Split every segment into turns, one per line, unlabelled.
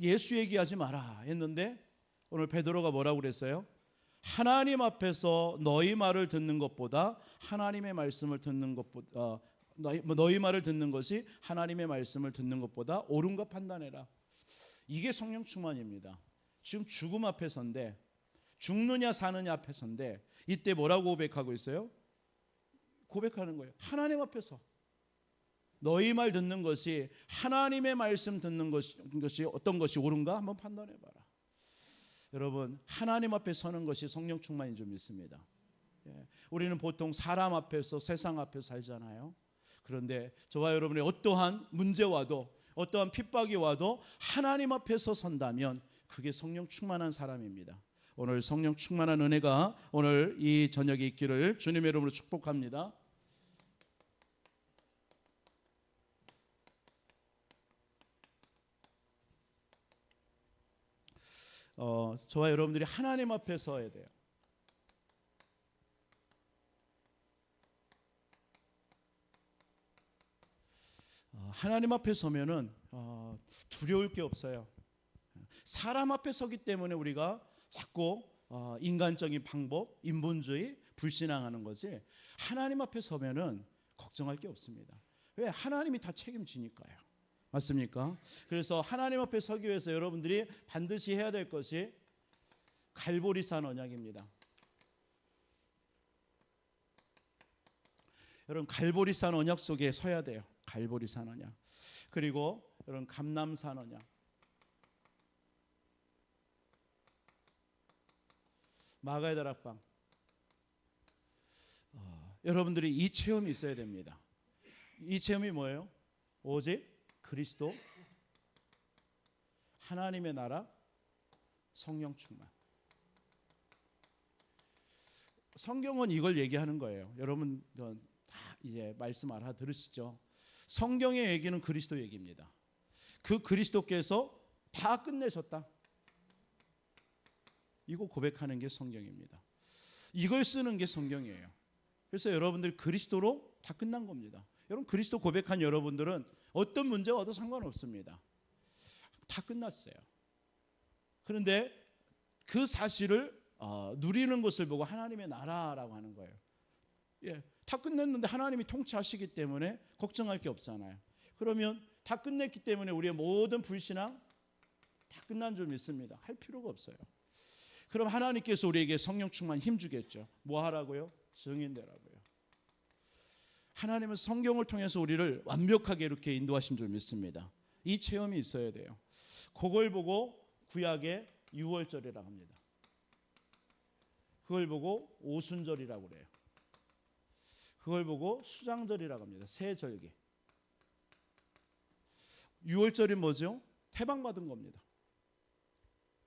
예수 얘기하지 마라 했는데 오늘 베드로가 뭐라고 그랬어요? 하나님 앞에서 너희 말을 듣는 것보다 하나님의 말씀을 듣는 것보다 너희 말을 듣는 것이 하나님의 말씀을 듣는 것보다 옳은가 판단해라. 이게 성령 충만입니다. 지금 죽음 앞에서인데, 죽느냐 사느냐 앞에서인데, 이때 뭐라고 고백하고 있어요? 고백하는 거예요. 하나님 앞에서 너희 말 듣는 것이 하나님의 말씀 듣는 것이 어떤 것이 옳은가 한번 판단해봐라. 여러분, 하나님 앞에 서는 것이 성령 충만인 줄 믿습니다. 우리는 보통 사람 앞에서 세상 앞에서 살잖아요. 그런데 저와 여러분의 어떠한 문제와도 어떠한 핍박이 와도 하나님 앞에서 선다면 그게 성령 충만한 사람입니다. 오늘 성령 충만한 은혜가 오늘 이 저녁에 있기를 주님의 이름으로 축복합니다. 저와 여러분들이 하나님 앞에 서야 돼요. 하나님 앞에 서면은 두려울 게 없어요. 사람 앞에 서기 때문에 우리가 자꾸 인간적인 방법, 인본주의, 불신앙하는 거지, 하나님 앞에 서면은 걱정할 게 없습니다. 왜? 하나님이 다 책임지니까요. 맞습니까? 그래서 하나님 앞에 서기 위해서 여러분들이 반드시 해야 될 것이 갈보리산 언약입니다. 여러분, 갈보리산 언약 속에 서야 돼요. 갈보리산 언약. 그리고 여러분, 감람산 언약. 마가의 다락방. 여러분들이 이 체험이 있어야 됩니다. 이 체험이 뭐예요? 오직 그리스도, 하나님의 나라, 성령 충만. 성경은 이걸 얘기하는 거예요. 여러분 다 이제 말씀 알아들으시죠? 성경의 얘기는 그리스도 얘기입니다. 그 그리스도께서 다 끝내셨다. 이거 고백하는 게 성경입니다. 이걸 쓰는 게 성경이에요. 그래서 여러분들 그리스도로 다 끝난 겁니다. 여러분, 그리스도 고백한 여러분들은 어떤 문제 와도 상관없습니다. 다 끝났어요. 그런데 그 사실을 누리는 것을 보고 하나님의 나라라고 하는 거예요. 다 끝냈는데 하나님이 통치하시기 때문에 걱정할 게 없잖아요. 그러면 다 끝냈기 때문에 우리의 모든 불신앙 다 끝난 줄 믿습니다. 할 필요가 없어요. 그럼 하나님께서 우리에게 성령 충만 힘 주겠죠. 뭐 하라고요? 증인되라고요. 하나님은 성경을 통해서 우리를 완벽하게 이렇게 인도하신 줄 믿습니다. 이 체험이 있어야 돼요. 그걸 보고 구약의 유월절이라고 합니다. 그걸 보고 오순절이라고 그래요. 그걸 보고 수장절이라고 합니다. 세절기. 유월절이 뭐죠? 해방받은 겁니다.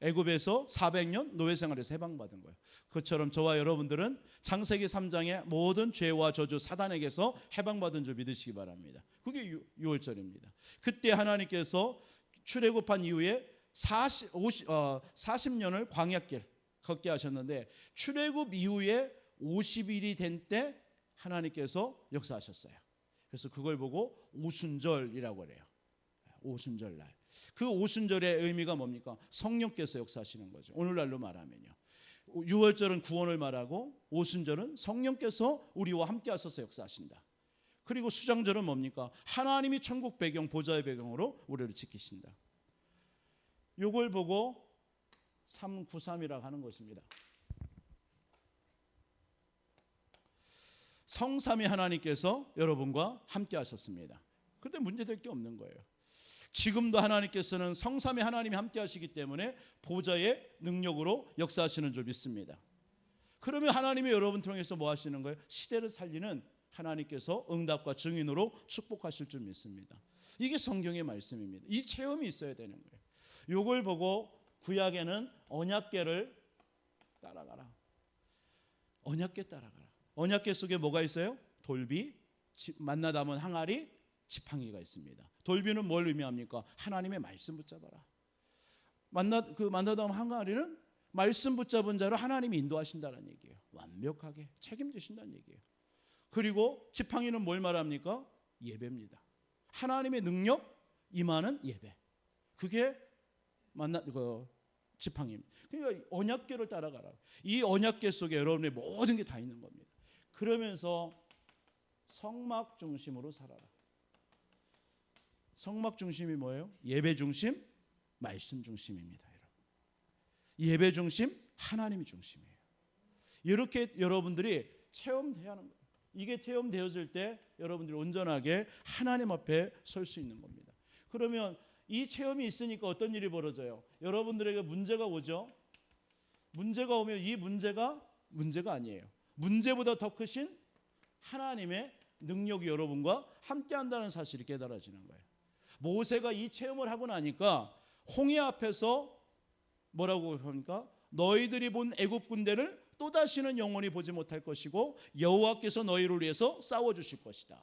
애굽에서 400년 노예 생활에서 해방받은 거예요. 그처럼 저와 여러분들은 창세기 3장의 모든 죄와 저주 사단에게서 해방받은 줄 믿으시기 바랍니다. 그게 유월절입니다. 그때 하나님께서 출애굽한 이후에 40년을 광야길 걷게 하셨는데, 출애굽 이후에 50일이 된 때 하나님께서 역사하셨어요. 그래서 그걸 보고 오순절이라고 해요. 오순절날. 그 오순절의 의미가 뭡니까? 성령께서 역사하시는 거죠. 오늘날로 말하면요. 유월절은 구원을 말하고 오순절은 성령께서 우리와 함께 하셔서 역사하신다. 그리고 수장절은 뭡니까? 하나님이 천국 배경, 보좌의 배경으로 우리를 지키신다. 이걸 보고 393이라고 하는 것입니다. 성삼위 하나님께서 여러분과 함께 하셨습니다. 그런데 문제될 게 없는 거예요. 지금도 하나님께서는 성삼위 하나님이 함께 하시기 때문에 보좌의 능력으로 역사하시는 줄 믿습니다. 그러면 하나님이 여러분 통해서 뭐 하시는 거예요? 시대를 살리는 하나님께서 응답과 증인으로 축복하실 줄 믿습니다. 이게 성경의 말씀입니다. 이 체험이 있어야 되는 거예요. 이걸 보고 구약에는 언약궤를 따라가라. 언약궤 따라가라. 언약궤 속에 뭐가 있어요? 돌비, 만나 담은 항아리, 지팡이가 있습니다. 돌비는 뭘 의미합니까? 하나님의 말씀 붙잡아라. 만나 담은 항아리는 말씀 붙잡은 자를 하나님이 인도하신다는 얘기예요. 완벽하게 책임지신다는 얘기예요. 그리고 지팡이는 뭘 말합니까? 예배입니다. 하나님의 능력 임하는 예배. 그게 지팡이입니다. 그러니까 언약궤를 따라가라. 이 언약궤 속에 여러분의 모든 게 다 있는 겁니다. 그러면서 성막 중심으로 살아라. 성막 중심이 뭐예요? 예배 중심, 말씀 중심입니다. 여러분. 예배 중심, 하나님이 중심이에요. 이렇게 여러분들이 체험돼야 하는 거예요. 이게 체험되어질 때 여러분들이 온전하게 하나님 앞에 설 수 있는 겁니다. 그러면 이 체험이 있으니까 어떤 일이 벌어져요? 여러분들에게 문제가 오죠. 문제가 오면 이 문제가 아니에요. 문제보다 더 크신 하나님의 능력이 여러분과 함께한다는 사실이 깨달아지는 거예요. 모세가 이 체험을 하고 나니까 홍해 앞에서 뭐라고 합니까? 너희들이 본 애굽 군대를 또다시는 영원히 보지 못할 것이고 여호와께서 너희를 위해서 싸워주실 것이다.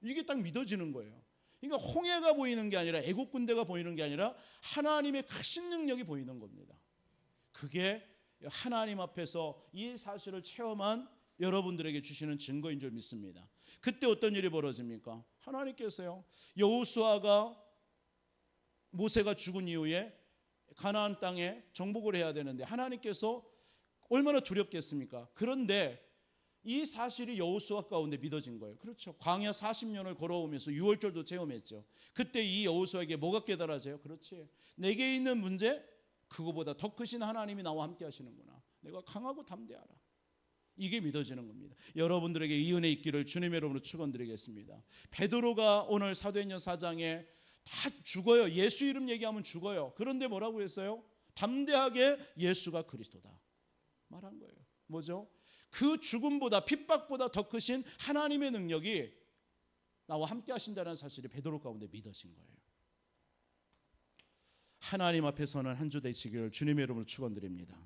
이게 딱 믿어지는 거예요. 그러니까 홍해가 보이는 게 아니라 애국 군대가 보이는 게 아니라 하나님의 크신 능력이 보이는 겁니다. 그게 하나님 앞에서 이 사실을 체험한 여러분들에게 주시는 증거인 줄 믿습니다. 그때 어떤 일이 벌어집니까? 하나님께서요, 여호수아가 모세가 죽은 이후에 가나안 땅에 정복을 해야 되는데 하나님께서 얼마나 두렵겠습니까? 그런데 이 사실이 여호수아 가운데 믿어진 거예요. 그렇죠. 광야 40년을 걸어오면서 유월절도 체험했죠. 그때 이 여호수아에게 뭐가 깨달아져요? 그렇지. 내게 있는 문제 그거보다 더 크신 하나님이 나와 함께 하시는구나. 내가 강하고 담대하라. 이게 믿어지는 겁니다. 여러분들에게 이 은혜 있기를 주님의 이름으로 축원드리겠습니다. 베드로가 오늘 사도행전 4장에 다 죽어요. 예수 이름 얘기하면 죽어요. 그런데 뭐라고 했어요? 담대하게 예수가 그리스도다 말한 거예요. 뭐죠? 그 죽음보다 핍박보다 더 크신 하나님의 능력이 나와 함께 하신다는 사실이 베드로 가운데 믿어진 거예요. 하나님 앞에서는 한 주 되시기를 주님의 이름으로 축원드립니다.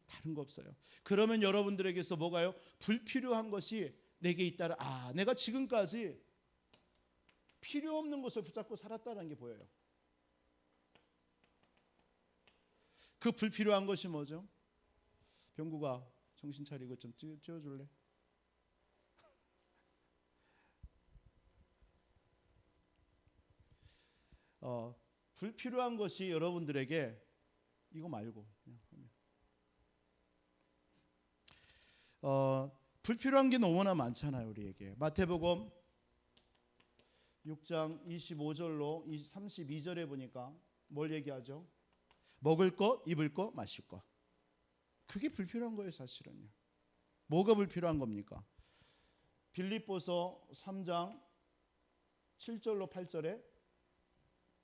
다른 거 없어요. 그러면 여러분들에게서 뭐가요? 불필요한 것이 내게 있다라. 내가 지금까지 필요 없는 것을 붙잡고 살았다는 게 보여요. 그 불필요한 것이 뭐죠? 병구가 정신 차리고 좀 찍어줄래? 불필요한 것이 여러분들에게 이거 말고 그냥 불필요한 게 너무나 많잖아요. 우리에게 마태복음 6장 25절로 32절에 보니까 뭘 얘기하죠? 먹을 것, 입을 것, 마실 것. 그게 불필요한 거예요. 사실은요. 뭐가 불필요한 겁니까? 빌립보서 3장 7절로 8절에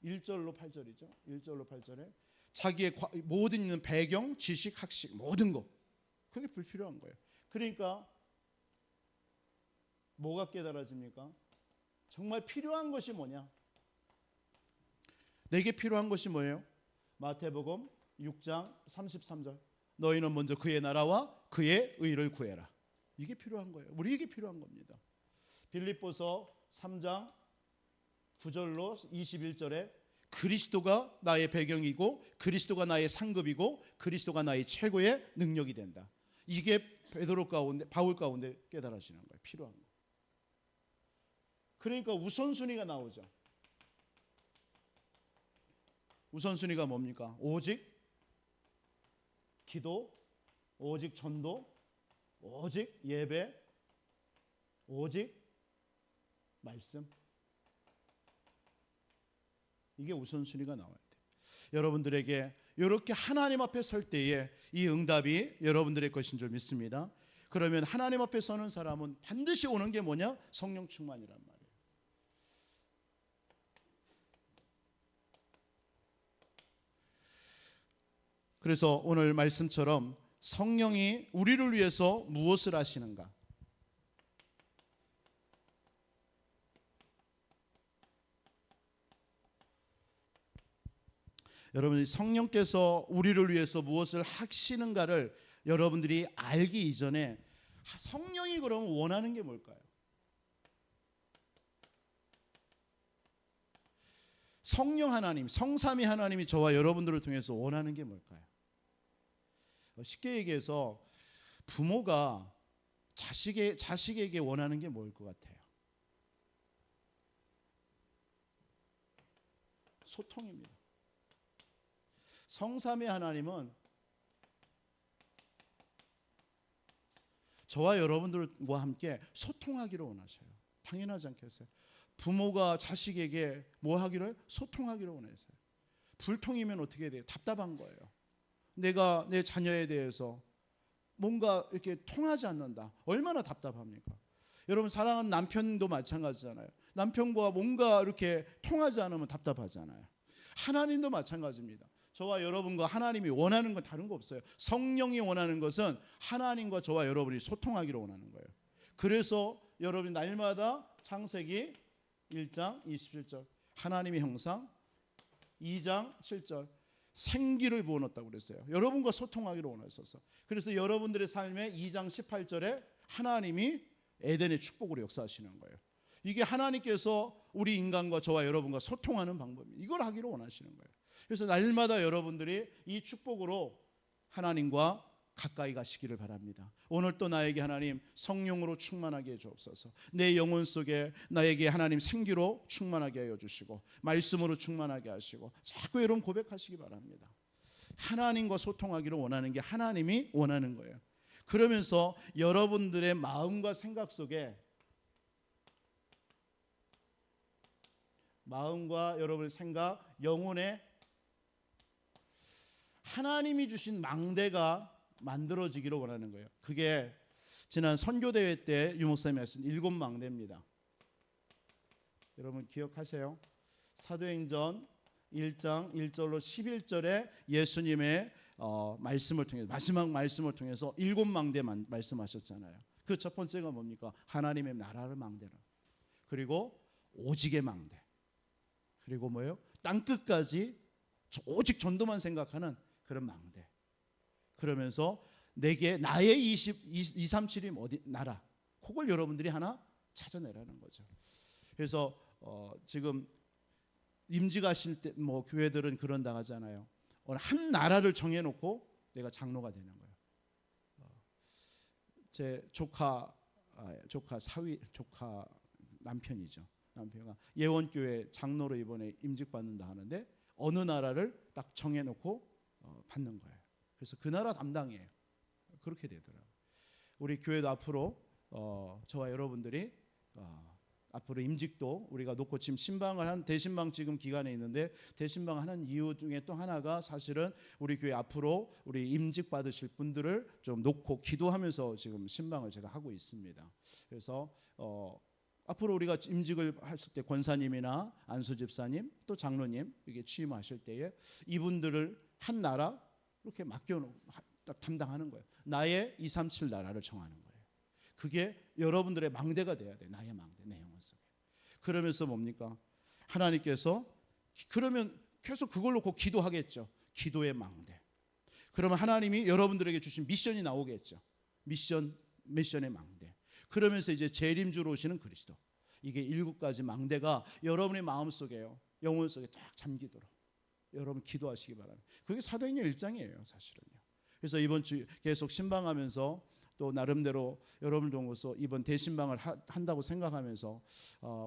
1절로 8절이죠. 1절로 8절에 자기의 모든 있는 배경, 지식, 학식 모든 것 그게 불필요한 거예요. 그러니까 뭐가 깨달아집니까? 정말 필요한 것이 뭐냐? 내게 필요한 것이 뭐예요? 마태복음 6장 33절 너희는 먼저 그의 나라와 그의 의를 구해라. 이게 필요한 거예요. 우리에게 필요한 겁니다. 빌립보서 3장 9절로 21절에 그리스도가 나의 배경이고 그리스도가 나의 상급이고 그리스도가 나의 최고의 능력이 된다. 이게 베드로 가운데 바울 가운데 깨달아지는 거예요. 필요한 거. 그러니까 우선순위가 나오죠. 우선순위가 뭡니까? 오직 기도, 오직 전도, 오직 예배, 오직 말씀. 이게 우선순위가 나와야 돼요. 여러분들에게 이렇게 하나님 앞에 설 때에 이 응답이 여러분들의 것인 줄 믿습니다. 그러면 하나님 앞에 서는 사람은 반드시 오는 게 뭐냐? 성령 충만이란 말이에요. 그래서 오늘 말씀처럼 성령이 우리를 위해서 무엇을 하시는가? 여러분 성령께서 우리를 위해서 무엇을 하시는가를 여러분들이 알기 이전에 성령이 그러면 원하는 게 뭘까요? 성령 하나님, 성삼위 하나님이 저와 여러분들을 통해서 원하는 게 뭘까요? 쉽게 얘기해서 부모가 자식에게 원하는 게 뭘 것 같아요? 소통입니다. 성삼위 하나님은 저와 여러분들과 함께 소통하기를 원하셔요. 당연하지 않겠어요? 부모가 자식에게 뭐 하기로 해요? 소통하기를 원하세요. 불통이면 어떻게 돼요? 답답한 거예요. 내가 내 자녀에 대해서 뭔가 이렇게 통하지 않는다. 얼마나 답답합니까? 여러분 사랑하는 남편도 마찬가지잖아요. 남편과 뭔가 이렇게 통하지 않으면 답답하잖아요. 하나님도 마찬가지입니다. 저와 여러분과 하나님이 원하는 건 다른 거 없어요. 성령이 원하는 것은 하나님과 저와 여러분이 소통하기를 원하는 거예요. 그래서 여러분이 날마다 창세기 1장 27절 하나님의 형상, 2장 7절 생기를 부어넣었다고 그랬어요. 여러분과 소통하기를 원하셔서. 그래서 여러분들의 삶에 2장 18절에 하나님이 에덴의 축복으로 역사하시는 거예요. 이게 하나님께서 우리 인간과 저와 여러분과 소통하는 방법입니다. 이걸 하기를 원하시는 거예요. 그래서 날마다 여러분들이 이 축복으로 하나님과 가까이 가시기를 바랍니다. 오늘 또 나에게 하나님 성령으로 충만하게 해 주옵소서. 내 영혼 속에 나에게 하나님 생기로 충만하게 하여 주시고 말씀으로 충만하게 하시고 자꾸 여러분 고백하시기 바랍니다. 하나님과 소통하기를 원하는 게 하나님이 원하는 거예요. 그러면서 여러분들의 마음과 생각 속에 마음과 여러분의 생각, 영혼에 하나님이 주신 망대가 만들어지기를 원하는 거예요. 그게 지난 선교대회 때 유목사님이 하신 7망대입니다. 여러분 기억하세요? 사도행전 1장 1절로 11절에 예수님의 말씀을 통해서 마지막 말씀을 통해서 7망대 말씀하셨잖아요. 그 첫 번째가 뭡니까? 하나님의 나라를 망대라. 그리고 오직의 망대. 그리고 뭐예요? 땅끝까지 오직 전도만 생각하는 그런 망대. 그러면서 내게 나의 237이 어디 나라. 그걸 여러분들이 하나 찾아내라는 거죠. 그래서 지금 임지 가실 때 뭐 교회들은 그런다 하잖아요. 한 나라를 정해놓고 내가 장로가 되는 거예요. 제 조카 남편이죠. 남편가 예원교회 장로로 이번에 임직받는다 하는데 어느 나라를 딱 정해놓고 받는 거예요. 그래서 그 나라 담당이에요. 그렇게 되더라고요. 우리 교회도 앞으로 저와 여러분들이 앞으로 임직도 우리가 놓고 지금 신방을 한 대신방 지금 기간에 있는데 대신방 하는 이유 중에 또 하나가 사실은 우리 교회 앞으로 우리 임직 받으실 분들을 좀 놓고 기도하면서 지금 신방을 제가 하고 있습니다. 그래서 앞으로 우리가 임직을 하실 때 권사님이나 안수 집사님 또 장로님 이게 취임하실 때에 이분들을 한 나라 이렇게 맡겨놓고 담당하는 거예요. 나의 237 나라를 정하는 거예요. 그게 여러분들의 망대가 돼야 돼요. 나의 망대, 내 영혼 속에. 그러면서 뭡니까? 하나님께서 그러면 계속 그걸 놓고 기도하겠죠. 기도의 망대. 그러면 하나님이 여러분들에게 주신 미션이 나오겠죠. 미션의 망대. 그러면서 이제 재림주로 오시는 그리스도. 이게 7가지 망대가 여러분의 마음 속에요. 영혼 속에 딱 잠기도록 여러분 기도하시기 바랍니다. 그게 사도행전 1장이에요, 사실은요. 그래서 이번 주 계속 신방하면서 또 나름대로 여러분 중에서 이번 대신방을 한다고 생각하면서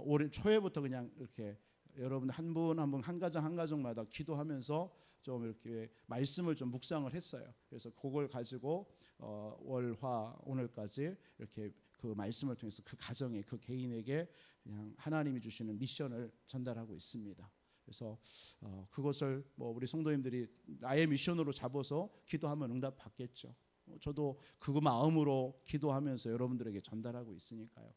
올해 초에부터 그냥 이렇게 여러분 한 분 한 분 한 가정마다 기도하면서 좀 이렇게 말씀을 좀 묵상을 했어요. 그래서 그걸 가지고 월화 오늘까지 이렇게 그 말씀을 통해서 그 가정에 그 개인에게 그냥 하나님이 주시는 미션을 전달하고 있습니다. 그래서 그것을 뭐 우리 성도님들이 나의 미션으로 잡아서 기도하면 응답 받겠죠. 저도 그 마음으로 기도하면서 여러분들에게 전달하고 있으니까요.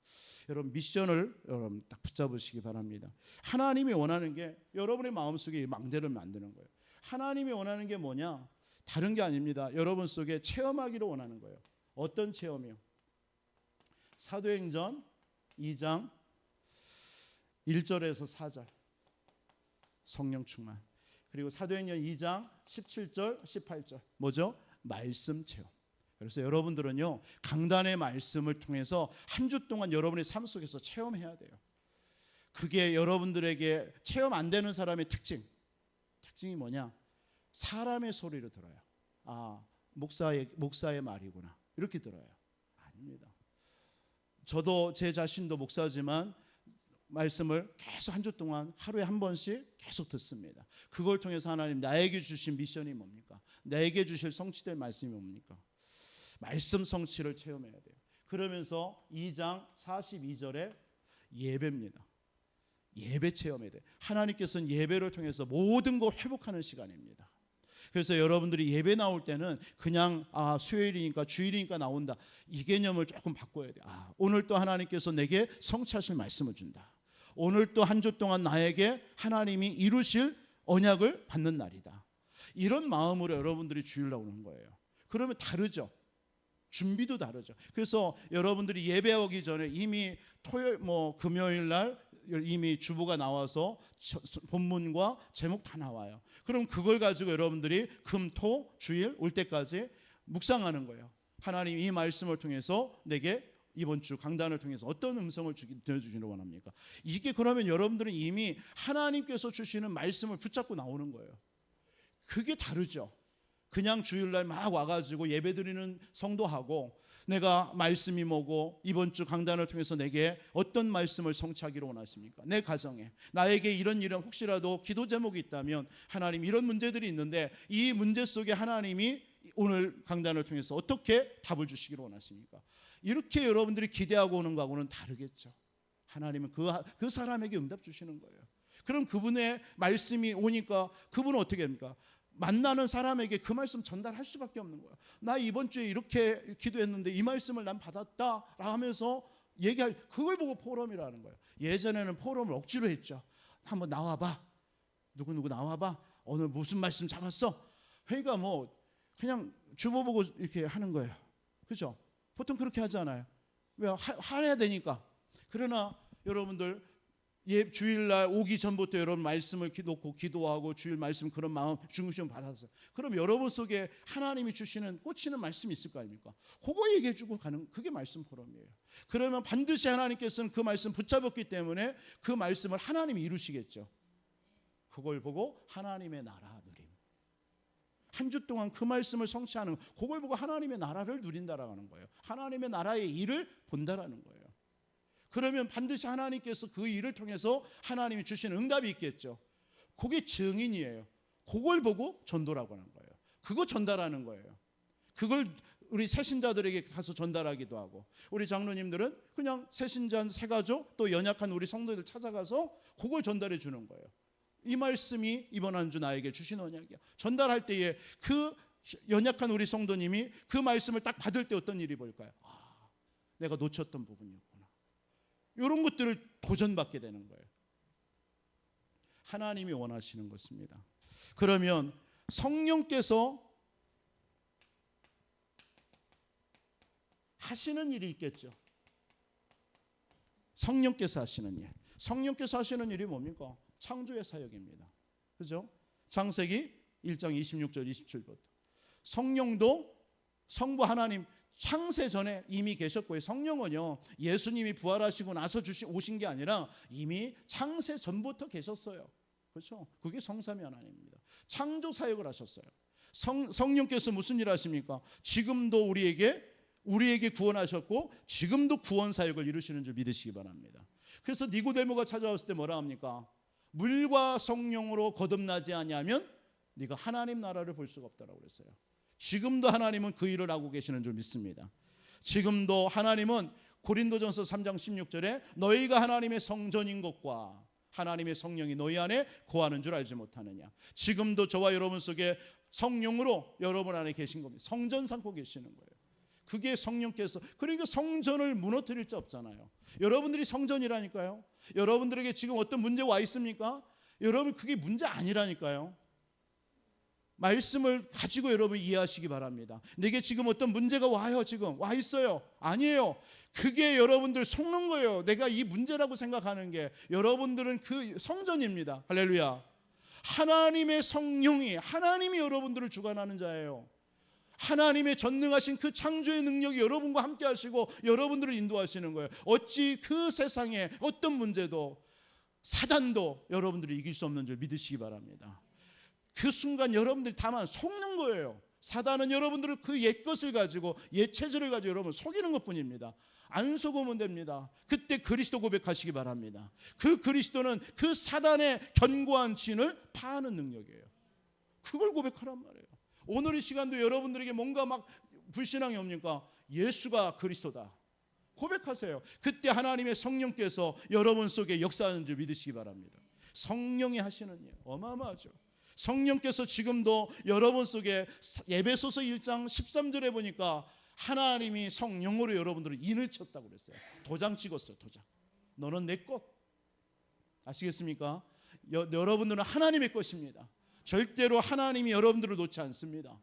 여러분 미션을 여러분 딱 붙잡으시기 바랍니다. 하나님이 원하는 게 여러분의 마음속에 이 망대를 만드는 거예요. 하나님이 원하는 게 뭐냐? 다른 게 아닙니다. 여러분 속에 체험하기를 원하는 거예요. 어떤 체험이요? 사도행전 2장 1절에서 4절 성령 충만. 그리고 사도행전 2장 17절 18절 뭐죠? 말씀 체험. 그래서 여러분들은요 강단의 말씀을 통해서 한 주 동안 여러분의 삶 속에서 체험해야 돼요. 그게 여러분들에게 체험 안 되는 사람의 특징이 뭐냐? 사람의 소리를 들어요. 아, 목사의 말이구나 이렇게 들어요. 아닙니다. 저도 제 자신도 목사지만 말씀을 계속 한 주 동안 하루에 한 번씩 계속 듣습니다. 그걸 통해서 하나님 나에게 주신 미션이 뭡니까? 나에게 주실 성취될 말씀이 뭡니까? 말씀 성취를 체험해야 돼요. 그러면서 2장 42절에 예배입니다. 예배 체험해야 돼요. 하나님께서는 예배를 통해서 모든 걸 회복하는 시간입니다. 그래서 여러분들이 예배 나올 때는 그냥 수요일이니까 주일이니까 나온다, 이 개념을 조금 바꿔야 돼요. 오늘 또 하나님께서 내게 성취하실 말씀을 준다. 오늘 또 한 주 동안 나에게 하나님이 이루실 언약을 받는 날이다. 이런 마음으로 여러분들이 주일 나오는 거예요. 그러면 다르죠. 준비도 다르죠. 그래서 여러분들이 예배하기 전에 이미 토요일 금요일 날 이미 주보가 나와서 본문과 제목 다 나와요. 그럼 그걸 가지고 여러분들이 금, 토, 주일 올 때까지 묵상하는 거예요. 하나님 이 말씀을 통해서 내게 이번 주 강단을 통해서 어떤 음성을 들려주기를 원합니까? 이게 그러면 여러분들은 이미 하나님께서 주시는 말씀을 붙잡고 나오는 거예요. 그게 다르죠. 그냥 주일날 막 와가지고 예배드리는 성도하고 내가 말씀이 뭐고 이번 주 강단을 통해서 내게 어떤 말씀을 성취하기를 원하십니까? 내 가정에 나에게 이런 혹시라도 기도 제목이 있다면 하나님 이런 문제들이 있는데 이 문제 속에 하나님이 오늘 강단을 통해서 어떻게 답을 주시기를 원하십니까? 이렇게 여러분들이 기대하고 오는 거하고는 다르겠죠. 하나님은 그 사람에게 응답 주시는 거예요. 그럼 그분의 말씀이 오니까 그분은 어떻게 합니까? 만나는 사람에게 그 말씀 전달할 수밖에 없는 거야. 나 이번 주에 이렇게 기도했는데 이 말씀을 난 받았다 하면서 그걸 보고 포럼이라는 거예요. 예전에는 포럼을 억지로 했죠. 한번 나와봐. 누구 나와봐. 오늘 무슨 말씀 잡았어? 그러니까 그냥 주보 보고 이렇게 하는 거예요. 그죠? 보통 그렇게 하잖아요. 왜? 해야 되니까. 그러나 여러분들 주일날 오기 전부터 여러분 말씀을 놓고 기도하고 주일 말씀 그런 마음 중심을 받았어요. 그럼 여러분 속에 하나님이 주시는 꽂히는 말씀이 있을 거 아닙니까? 그거 얘기해주고 가는 그게 말씀 포럼이에요. 그러면 반드시 하나님께서는 그 말씀 붙잡았기 때문에 그 말씀을 하나님이 이루시겠죠. 그걸 보고 하나님의 나라 누림. 한 주 동안 그 말씀을 성취하는 그걸 보고 하나님의 나라를 누린다라는 거예요. 하나님의 나라의 일을 본다라는 거예요. 그러면 반드시 하나님께서 그 일을 통해서 하나님이 주시는 응답이 있겠죠. 그게 증인이에요. 그걸 보고 전도라고 하는 거예요. 그거 전달하는 거예요. 그걸 우리 새신자들에게 가서 전달하기도 하고 우리 장로님들은 그냥 새신자, 새가족 또 연약한 우리 성도들 찾아가서 그걸 전달해 주는 거예요. 이 말씀이 이번 한 주 나에게 주신 언약이야. 전달할 때에 그 연약한 우리 성도님이 그 말씀을 딱 받을 때 어떤 일이 볼까요? 내가 놓쳤던 부분이었구나. 이런 것들을 도전받게 되는 거예요. 하나님이 원하시는 것입니다. 그러면 성령께서 하시는 일이 있겠죠. 성령께서 하시는 일. 성령께서 하시는 일이 뭡니까? 창조의 사역입니다. 그죠? 창세기 1장 26절 27절부터 성령도 성부 하나님 창세 전에 이미 계셨고요. 성령은요 예수님이 부활하시고 나서 오신 게 아니라 이미 창세 전부터 계셨어요. 그렇죠? 그게 성삼위 하나님입니다. 창조 사역을 하셨어요. 성령께서 무슨 일 하십니까? 지금도 우리에게 구원하셨고 지금도 구원 사역을 이루시는 줄 믿으시기 바랍니다. 그래서 니고데모가 찾아왔을 때 뭐라 합니까? 물과 성령으로 거듭나지 아니하면 네가 하나님 나라를 볼 수가 없다라고 그랬어요. 지금도 하나님은 그 일을 하고 계시는 줄 믿습니다. 지금도 하나님은 고린도전서 3장 16절에 너희가 하나님의 성전인 것과 하나님의 성령이 너희 안에 거하는 줄 알지 못하느냐. 지금도 저와 여러분 속에 성령으로 여러분 안에 계신 겁니다. 성전 삼고 계시는 거예요. 그게 성령께서. 그러니까 성전을 무너뜨릴 자 없잖아요. 여러분들이 성전이라니까요. 여러분들에게 지금 어떤 문제 와 있습니까? 여러분 그게 문제 아니라니까요. 말씀을 가지고 여러분 이해하시기 바랍니다. 내게 지금 어떤 문제가 와요. 지금 와 있어요. 아니에요. 그게 여러분들 속는 거예요. 내가 이 문제라고 생각하는 게 여러분들은 그 성전입니다. 할렐루야. 하나님의 성령이 하나님이 여러분들을 주관하는 자예요. 하나님의 전능하신 그 창조의 능력이 여러분과 함께 하시고 여러분들을 인도하시는 거예요. 어찌 그 세상에 어떤 문제도 사단도 여러분들을 이길 수 없는 줄 믿으시기 바랍니다. 그 순간 여러분들이 다만 속는 거예요. 사단은 여러분들을 그 옛것을 가지고 옛 체질을 가지고 여러분 속이는 것뿐입니다. 안 속으면 됩니다. 그때 그리스도 고백하시기 바랍니다. 그 그리스도는 그 사단의 견고한 진을 파하는 능력이에요. 그걸 고백하란 말이에요. 오늘 이 시간도 여러분들에게 뭔가 막 불신앙이 옵니까? 예수가 그리스도다. 고백하세요. 그때 하나님의 성령께서 여러분 속에 역사하는 줄 믿으시기 바랍니다. 성령이 하시는 일 어마어마하죠. 성령께서 지금도 여러분 속에 에베소서 1장 13절에 보니까 하나님이 성령으로 여러분들을 인을 쳤다고 그랬어요. 도장 찍었어요. 도장. 너는 내 것. 아시겠습니까? 여러분들은 하나님의 것입니다. 절대로 하나님이 여러분들을 놓지 않습니다.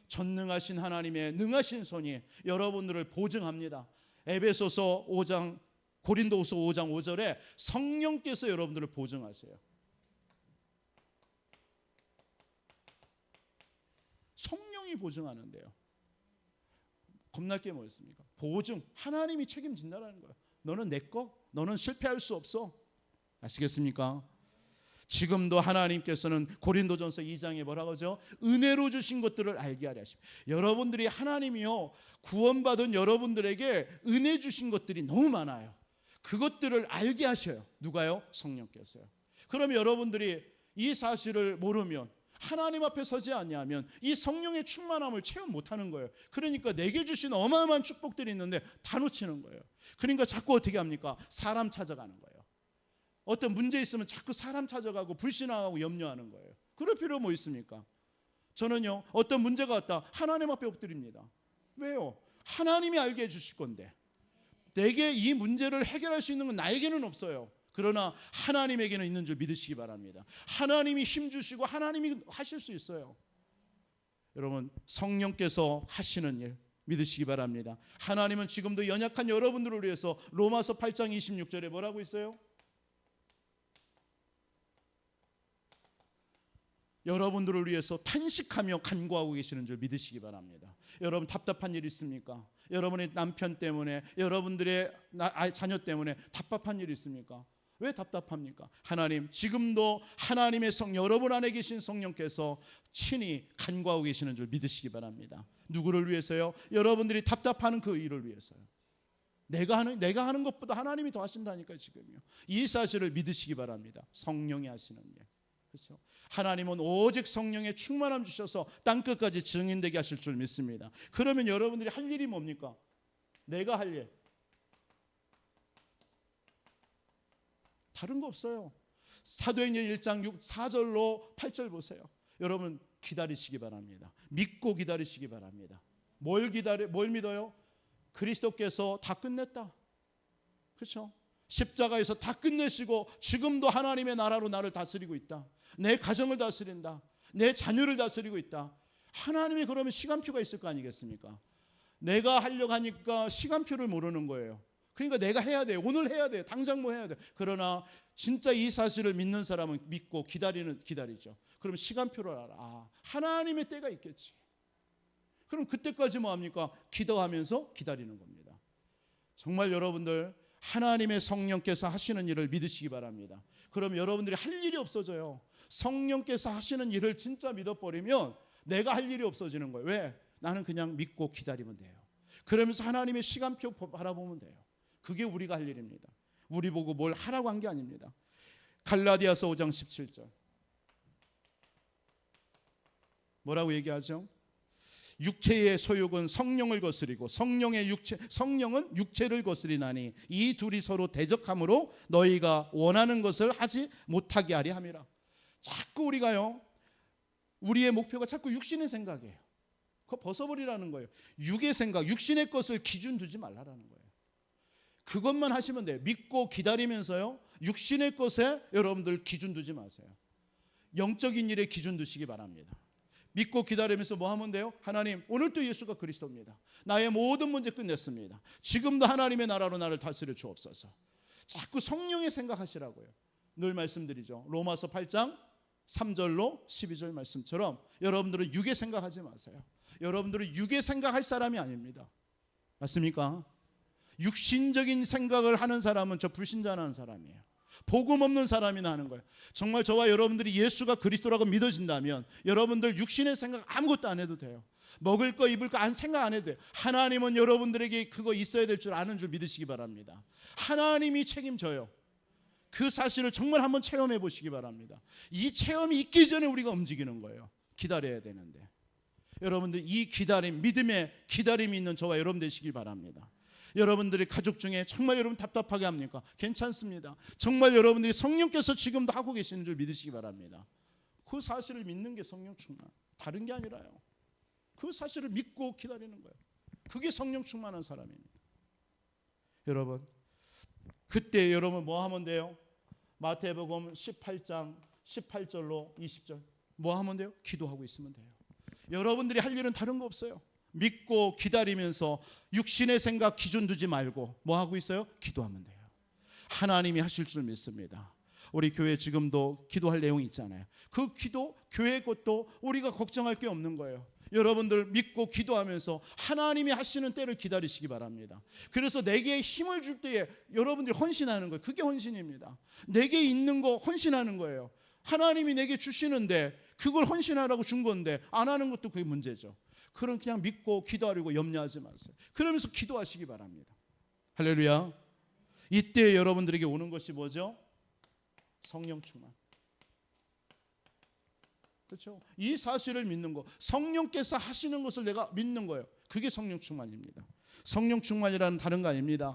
전능하신 하나님의 능하신 손이 여러분들을 보증합니다. 에베소서 5장 고린도후서 5장 5절에 성령께서 여러분들을 보증하세요. 성령이 보증하는데요. 겁날 게 뭐였습니까? 보증. 하나님이 책임진다라는 거예요. 너는 내 거. 너는 실패할 수 없어. 아시겠습니까? 지금도 하나님께서는 고린도전서 2장에 뭐라고 하죠? 은혜로 주신 것들을 알게 하려 하십니다. 여러분들이 하나님이요 구원받은 여러분들에게 은혜 주신 것들이 너무 많아요. 그것들을 알게 하셔요. 누가요? 성령께서요. 그럼 여러분들이 이 사실을 모르면 하나님 앞에 서지 않냐면 이 성령의 충만함을 체험 못하는 거예요. 그러니까 내게 주신 어마어마한 축복들이 있는데 다 놓치는 거예요. 그러니까 자꾸 어떻게 합니까? 사람 찾아가는 거예요. 어떤 문제 있으면 자꾸 사람 찾아가고 불신앙하고 염려하는 거예요. 그럴 필요 뭐 있습니까? 저는요 어떤 문제가 왔다 하나님 앞에 엎드립니다. 왜요? 하나님이 알게 해주실 건데 내게 이 문제를 해결할 수 있는 건 나에게는 없어요. 그러나 하나님에게는 있는 줄 믿으시기 바랍니다. 하나님이 힘주시고 하나님이 하실 수 있어요. 여러분 성령께서 하시는 일 믿으시기 바랍니다. 하나님은 지금도 연약한 여러분들을 위해서 로마서 8장 26절에 뭐라고 있어요? 여러분들을 위해서 탄식하며 간구하고 계시는 줄 믿으시기 바랍니다. 여러분 답답한 일 있습니까? 여러분의 남편 때문에 여러분들의 자녀 때문에 답답한 일 있습니까? 왜 답답합니까? 하나님 지금도 하나님의 여러분 안에 계신 성령께서 친히 간구하고 계시는 줄 믿으시기 바랍니다. 누구를 위해서요? 여러분들이 답답하는 그 일을 위해서요. 내가 하는 것보다 하나님이 더 하신다니까요. 지금요. 이 사실을 믿으시기 바랍니다. 성령이 하시는 일. 그렇죠? 하나님은 오직 성령의 충만함 주셔서 땅끝까지 증인되게 하실 줄 믿습니다. 그러면 여러분들이 할 일이 뭡니까? 내가 할 일. 다른 거 없어요. 사도행전 1장 4절로 8절 보세요. 여러분 기다리시기 바랍니다. 믿고 기다리시기 바랍니다. 뭘 믿어요? 그리스도께서 다 끝냈다. 그렇죠? 십자가에서 다 끝내시고 지금도 하나님의 나라로 나를 다스리고 있다. 내 가정을 다스린다. 내 자녀를 다스리고 있다. 하나님이 그러면 시간표가 있을 거 아니겠습니까? 내가 하려고 하니까 시간표를 모르는 거예요. 그러니까 내가 해야 돼요. 오늘 해야 돼요. 당장 뭐 해야 돼요. 그러나 진짜 이 사실을 믿는 사람은 믿고 기다리죠. 그럼 시간표를 알아. 아, 하나님의 때가 있겠지. 그럼 그때까지 뭐 합니까? 기도하면서 기다리는 겁니다. 정말 여러분들 하나님의 성령께서 하시는 일을 믿으시기 바랍니다. 그럼 여러분들이 할 일이 없어져요. 성령께서 하시는 일을 진짜 믿어버리면 내가 할 일이 없어지는 거예요. 왜? 나는 그냥 믿고 기다리면 돼요. 그러면서 하나님의 시간표 바라보면 돼요. 그게 우리가 할 일입니다. 우리 보고 뭘 하라고 한 게 아닙니다. 갈라디아서 5장 17절 뭐라고 얘기하죠? 육체의 소욕은 성령을 거스리고 성령은 육체를 거스리나니 이 둘이 서로 대적함으로 너희가 원하는 것을 하지 못하게 하리 함이라. 자꾸 우리가요 우리의 목표가 자꾸 육신의 생각이에요. 그거 벗어버리라는 거예요. 육의 생각, 육신의 것을 기준 두지 말라라는 거예요. 그것만 하시면 돼요. 믿고 기다리면서요 육신의 것에 여러분들 기준 두지 마세요. 영적인 일에 기준 두시기 바랍니다. 믿고 기다리면서 뭐 하면 돼요? 하나님 오늘도 예수가 그리스도입니다. 나의 모든 문제 끝냈습니다. 지금도 하나님의 나라로 나를 다스려 주옵소서. 자꾸 성령의 생각하시라고요. 늘 말씀드리죠. 로마서 8장 3절로 12절 말씀처럼 여러분들은 육의 생각하지 마세요. 여러분들은 육의 생각할 사람이 아닙니다. 맞습니까? 육신적인 생각을 하는 사람은 저 불신자라는 사람이에요. 복음 없는 사람이나 하는 거예요. 정말 저와 여러분들이 예수가 그리스도라고 믿어진다면 여러분들 육신의 생각 아무것도 안 해도 돼요. 먹을 거 입을 거 생각 안 해도 돼요. 하나님은 여러분들에게 그거 있어야 될 줄 아는 줄 믿으시기 바랍니다. 하나님이 책임져요. 그 사실을 정말 한번 체험해 보시기 바랍니다. 이 체험이 있기 전에 우리가 움직이는 거예요. 기다려야 되는데. 여러분들 이 기다림, 믿음의 기다림이 있는 저와 여러분 되시길 바랍니다. 여러분들의 가족 중에 정말 여러분 답답하게 합니까? 괜찮습니다. 정말 여러분들이 성령께서 지금도 하고 계시는 줄 믿으시기 바랍니다. 그 사실을 믿는 게 성령 충만, 다른 게 아니라요. 그 사실을 믿고 기다리는 거예요. 그게 성령 충만한 사람입니다. 여러분, 그때 여러분 뭐 하면 돼요? 마태복음 18장 18절로 20절 뭐 하면 돼요? 기도하고 있으면 돼요. 여러분들이 할 일은 다른 거 없어요. 믿고 기다리면서 육신의 생각 기준 두지 말고 뭐 하고 있어요? 기도하면 돼요. 하나님이 하실 줄 믿습니다. 우리 교회 지금도 기도할 내용이 있잖아요. 그 기도 교회 것도 우리가 걱정할 게 없는 거예요. 여러분들 믿고 기도하면서 하나님이 하시는 때를 기다리시기 바랍니다. 그래서 내게 힘을 줄 때에 여러분들이 헌신하는 거예요. 그게 헌신입니다. 내게 있는 거 헌신하는 거예요. 하나님이 내게 주시는데 그걸 헌신하라고 준 건데 안 하는 것도 그게 문제죠. 그럼 그냥 믿고 기도하려고 염려하지 마세요. 그러면서 기도하시기 바랍니다. 할렐루야. 이때 여러분들에게 오는 것이 뭐죠? 성령 충만. 그렇죠? 이 사실을 믿는 거, 성령께서 하시는 것을 내가 믿는 거예요. 그게 성령 충만입니다. 성령 충만이라는 다른 거 아닙니다.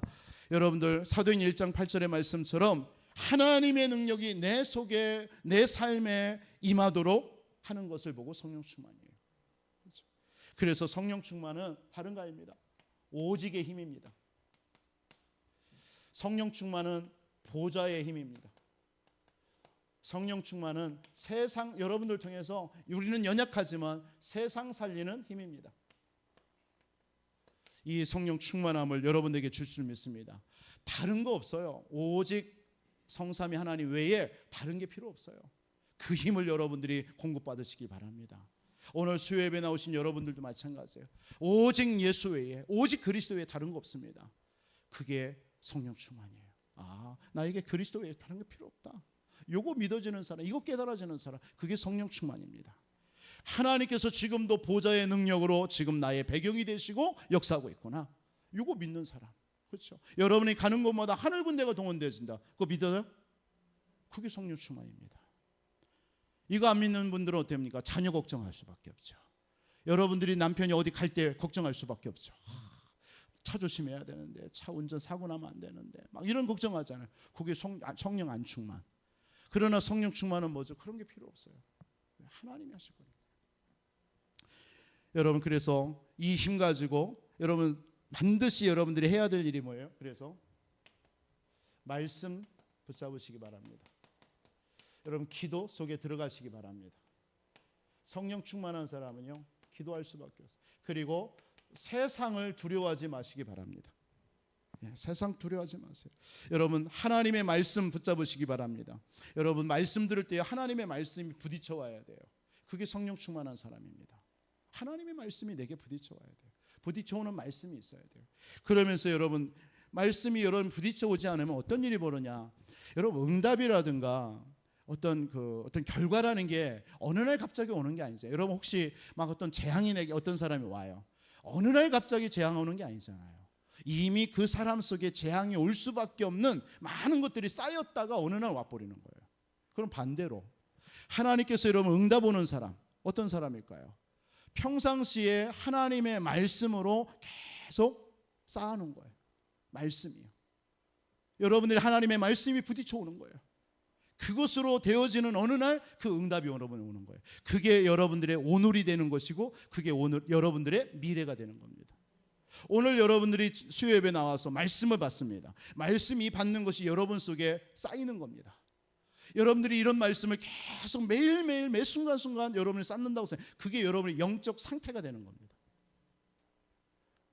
여러분들 사도행 1장 8절의 말씀처럼 하나님의 능력이 내 속에 내 삶에 임하도록 하는 것을 보고 성령 충만이에요. 그렇죠? 그래서 성령 충만은 다른 거 아닙니다. 오직의 힘입니다. 성령 충만은 보좌의 힘입니다. 성령 충만은 세상 여러분들 통해서 우리는 연약하지만 세상 살리는 힘입니다. 이 성령 충만함을 여러분에게 줄 줄 믿습니다. 다른 거 없어요. 오직 성삼위 하나님 외에 다른 게 필요 없어요. 그 힘을 여러분들이 공급받으시기 바랍니다. 오늘 수요예배 나오신 여러분들도 마찬가지예요. 오직 예수 외에, 오직 그리스도 외에 다른 거 없습니다. 그게 성령 충만이에요. 아, 나에게 그리스도 외에 다른 게 필요 없다. 요거 믿어지는 사람, 이거 깨달아지는 사람, 그게 성령 충만입니다. 하나님께서 지금도 보좌의 능력으로 지금 나의 배경이 되시고 역사하고 있구나. 요거 믿는 사람. 그렇죠? 여러분이 가는 곳마다 하늘 군대가 동원되어진다. 그거 믿어요? 그게 성령 충만입니다. 이거 안 믿는 분들은 어떻습니까? 자녀 걱정할 수밖에 없죠. 여러분들이 남편이 어디 갈 때 걱정할 수밖에 없죠. 차 조심해야 되는데, 차 운전 사고 나면 안 되는데, 막 이런 걱정하잖아요. 그게 성령 안 충만. 그러나 성령 충만은 뭐죠? 그런 게 필요 없어요. 하나님이 하실 거니까. 여러분, 그래서 이 힘 가지고 여러분 반드시 여러분들이 해야 될 일이 뭐예요? 그래서 말씀 붙잡으시기 바랍니다. 여러분 기도 속에 들어가시기 바랍니다. 성령 충만한 사람은요 기도할 수밖에 없어요. 그리고 세상을 두려워하지 마시기 바랍니다. 세상 두려워하지 마세요. 여러분 하나님의 말씀 붙잡으시기 바랍니다. 여러분 말씀 들을 때 하나님의 말씀이 부딪혀 와야 돼요. 그게 성령 충만한 사람입니다. 하나님의 말씀이 내게 부딪혀 와야 돼요. 부딪혀 오는 말씀이 있어야 돼요. 그러면서 여러분 말씀이 여러분 부딪혀 오지 않으면 어떤 일이 벌어냐? 여러분 응답이라든가 어떤 결과라는 게 어느 날 갑자기 오는 게 아니죠. 여러분 혹시 막 어떤 재앙이 내게 어떤 사람이 와요. 어느 날 갑자기 재앙 오는 게 아니잖아요. 이미 그 사람 속에 재앙이 올 수밖에 없는 많은 것들이 쌓였다가 어느 날 와버리는 거예요. 그럼 반대로 하나님께서 여러분 응답 오는 사람 어떤 사람일까요? 평상시에 하나님의 말씀으로 계속 쌓아놓은 거예요. 말씀이요. 여러분들이 하나님의 말씀이 부딪혀 오는 거예요. 그것으로 되어지는 어느 날 그 응답이 여러분에 오는 거예요. 그게 여러분들의 오늘이 되는 것이고 그게 오늘 여러분들의 미래가 되는 겁니다. 오늘 여러분들이 수요예배 나와서 말씀을 받습니다. 말씀이 받는 것이 여러분 속에 쌓이는 겁니다. 여러분들이 이런 말씀을 계속 매일매일 매 순간순간 여러분이 쌓는다고 생각해요. 그게 여러분의 영적 상태가 되는 겁니다.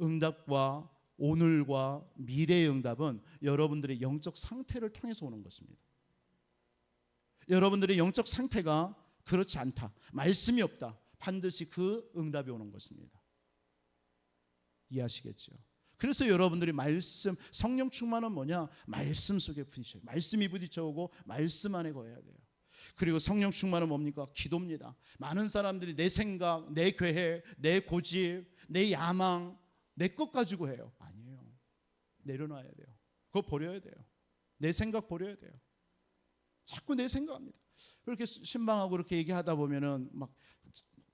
응답과 오늘과 미래의 응답은 여러분들의 영적 상태를 통해서 오는 것입니다. 여러분들의 영적 상태가 그렇지 않다, 말씀이 없다, 반드시 그 응답이 오는 것입니다. 이해하시겠죠? 그래서 여러분들이 말씀, 성령 충만은 뭐냐? 말씀 속에 부딪혀요. 말씀이 부딪혀오고 말씀 안에 거해야 돼요. 그리고 성령 충만은 뭡니까? 기도입니다. 많은 사람들이 내 생각, 내 계획, 내 고집, 내 야망, 내 것 가지고 해요. 아니에요. 내려놔야 돼요. 그거 버려야 돼요. 내 생각 버려야 돼요. 자꾸 내 생각합니다. 그렇게 신방하고 그렇게 얘기하다 보면은 막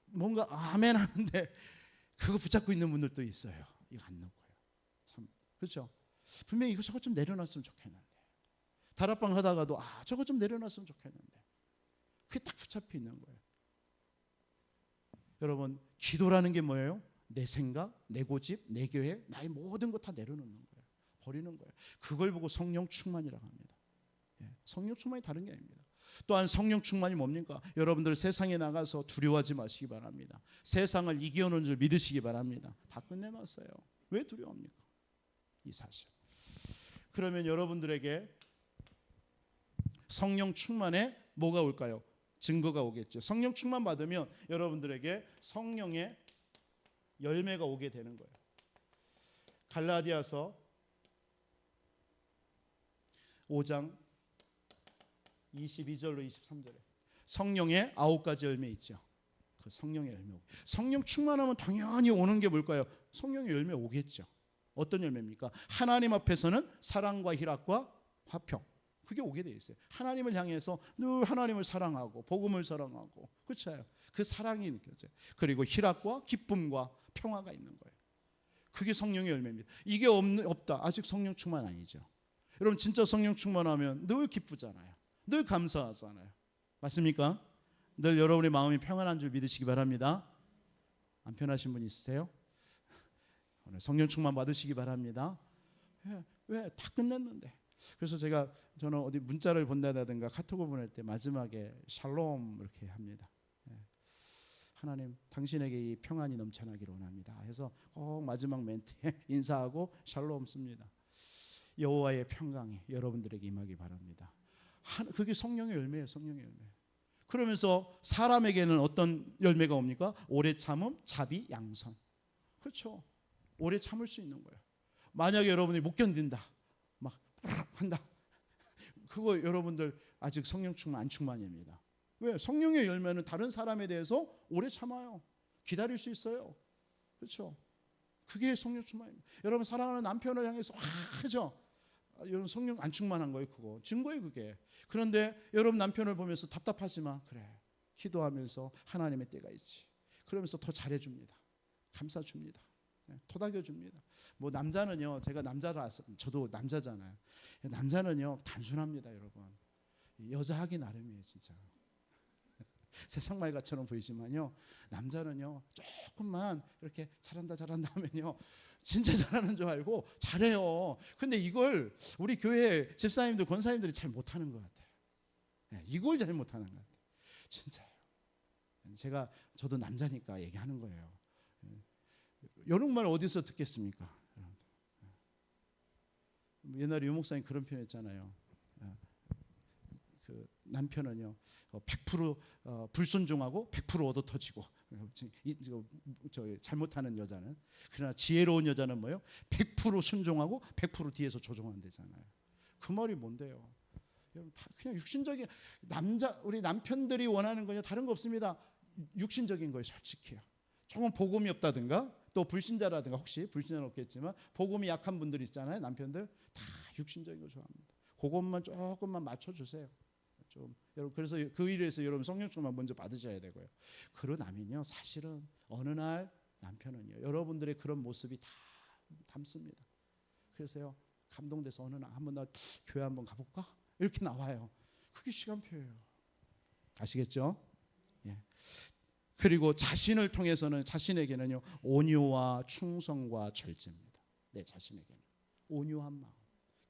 뭔가 아멘 하는데 그거 붙잡고 있는 분들도 있어요. 이거 안 놓고요. 참 그렇죠. 분명히 이거 저거 좀 내려놨으면 좋겠는데, 다락방 하다가도 저거 좀 내려놨으면 좋겠는데, 그게 딱 붙잡혀 있는 거예요. 여러분, 기도라는 게 뭐예요? 내 생각, 내 고집, 내 계획, 나의 모든 거 다 내려놓는 거예요. 버리는 거예요. 그걸 보고 성령 충만이라고 합니다. 성령 충만이 다른 게 아닙니다. 또한 성령 충만이 뭡니까? 여러분들 세상에 나가서 두려워하지 마시기 바랍니다. 세상을 이겨오는 줄 믿으시기 바랍니다. 다 끝내놨어요. 왜 두려워합니까? 이 사실. 그러면 여러분들에게 성령 충만에 뭐가 올까요? 증거가 오겠죠. 성령 충만 받으면 여러분들에게 성령의 열매가 오게 되는 거예요. 갈라디아서 5장 22절로 23절에 성령의 9가지 열매 있죠. 그 성령의 열매. 성령 충만하면 당연히 오는 게 뭘까요? 성령의 열매 오겠죠. 어떤 열매입니까? 하나님 앞에서는 사랑과 희락과 화평. 그게 오게 돼 있어요. 하나님을 향해서 늘 하나님을 사랑하고 복음을 사랑하고, 그렇죠? 그 사랑이 느껴져요. 그리고 희락과 기쁨과 평화가 있는 거예요. 그게 성령의 열매입니다. 이게 없다. 아직 성령 충만 아니죠. 여러분, 진짜 성령 충만하면 늘 기쁘잖아요. 늘 감사하잖아요. 맞습니까? 늘 여러분의 마음이 평안한 줄 믿으시기 바랍니다. 안 편하신 분 있으세요? 오늘 성령 충만 받으시기 바랍니다. 왜? 다 끝냈는데. 그래서 저는 어디 문자를 본다든가 카톡을 보낼 때 마지막에 샬롬 이렇게 합니다. 하나님, 당신에게 이 평안이 넘쳐나기를 원합니다. 해서 꼭 마지막 멘트에 인사하고 샬롬 씁니다. 여호와의 평강이 여러분들에게 임하기 바랍니다. 그게 성령의 열매예요. 성령의 열매. 그러면서 사람에게는 어떤 열매가 옵니까? 오래 참음, 자비, 양선. 그렇죠. 오래 참을 수 있는 거예요. 만약에 여러분이 못 견딘다, 막 한다, 그거 여러분들 아직 성령 충만 안 충만입니다. 왜? 성령의 열매는 다른 사람에 대해서 오래 참아요. 기다릴 수 있어요. 그렇죠. 그게 성령 충만입니다. 여러분, 사랑하는 남편을 향해서 하죠. 여러분, 성령 안 충만한 거예요. 그거 증거예요, 그게. 그런데 여러분 남편을 보면서 답답하지만 그래, 기도하면서 하나님의 때가 있지, 그러면서 더 잘해줍니다. 감싸줍니다. 토닥여줍니다. 뭐 남자는요, 제가 남자라서, 저도 남자잖아요. 남자는요 단순합니다. 여러분, 여자 하기 나름이에요. 진짜 세상 말과처럼 보이지만요, 남자는요 조금만 이렇게 잘한다 하면요 진짜 잘하는 줄 알고 잘해요. 근데 이걸 우리 교회 집사님들, 권사님들이 잘 못하는 것 같아요. 이걸 잘 못하는 것 같아요. 진짜요. 저도 남자니까 얘기하는 거예요. 여름말 어디서 듣겠습니까? 옛날에 유 목사님 그런 표현 했잖아요. 그 남편은요 100% 불순종하고 100% 얻어 터지고, 잘못하는 여자는, 그러나 지혜로운 여자는 뭐예요? 100% 순종하고 100% 뒤에서 조종한대잖아요. 그 말이 뭔데요? 여러분, 그냥 육신적인 우리 남편들이 원하는 거냐 다른 거 없습니다. 육신적인 거예요. 솔직히요. 조금 복음이 없다든가, 또 불신자라든가, 혹시 불신자는 없겠지만 복음이 약한 분들 있잖아요. 남편들 다 육신적인 거 좋아합니다. 그것만 조금만 맞춰주세요. 여러분, 그래서 그 일에서 여러분 성령 충만 먼저 받으셔야 되고요. 그러나면요, 사실은 어느 날 남편은요 여러분들의 그런 모습이 다 담습니다. 그래서요 감동돼서 어느 날 한번 나 교회 한번 가볼까? 이렇게 나와요. 그게 시간표예요. 아시겠죠? 예. 그리고 자신을 통해서는, 자신에게는요 온유와 충성과 절제입니다. 내 자신에게는 온유한 마음,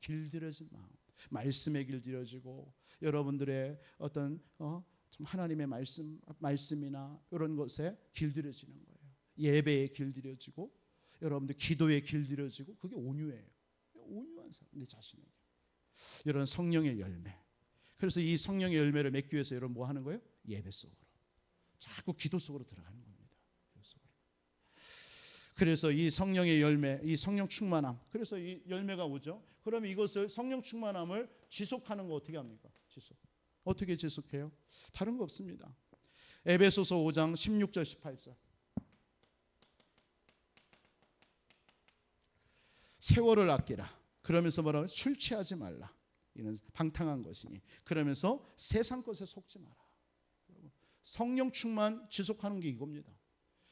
길들여진 마음, 말씀에 길들여지고, 여러분들의 어떤 좀 하나님의 말씀이나 이런 것에 길들여지는 거예요. 예배에 길들여지고, 여러분들 기도에 길들여지고, 그게 온유예요. 온유한 사람, 내 자신에게. 이런 성령의 열매. 그래서 이 성령의 열매를 맺기 위해서 여러분 뭐 하는 거예요? 예배 속으로, 자꾸 기도 속으로 들어가는 겁니다. 그래서 이 성령의 열매, 이 성령 충만함, 그래서 이 열매가 오죠. 그러면 이것을, 성령 충만함을 지속하는 거 어떻게 합니까? 지속. 어떻게 지속해요? 다른 거 없습니다. 에베소서 5장 16절 18절. 세월을 아끼라. 그러면서 뭐라고? 술 취하지 말라. 이는 방탕한 것이니. 그러면서 세상 것에 속지 마라. 성령 충만 지속하는 게 이겁니다.